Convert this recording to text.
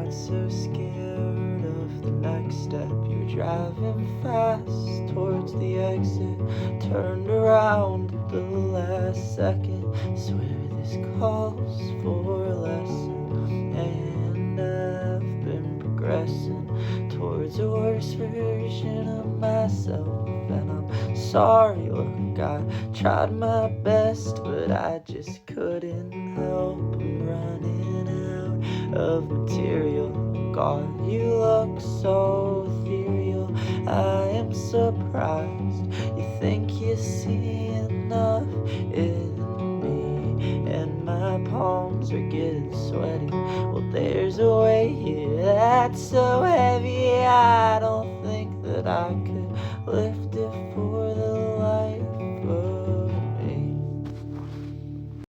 got so scared of the next step. You're driving fast towards the exit, turned around at the last second. Swear this calls for a lesson, and I've been progressing towards a worse version of myself. And I'm sorry, look, I tried my best, but I just couldn't help. I'm running out of material. God, you look so ethereal. I am surprised you think you see enough in me, and my palms are getting sweaty. Well, there's a weight here that's so heavy, I don't think that I could lift it for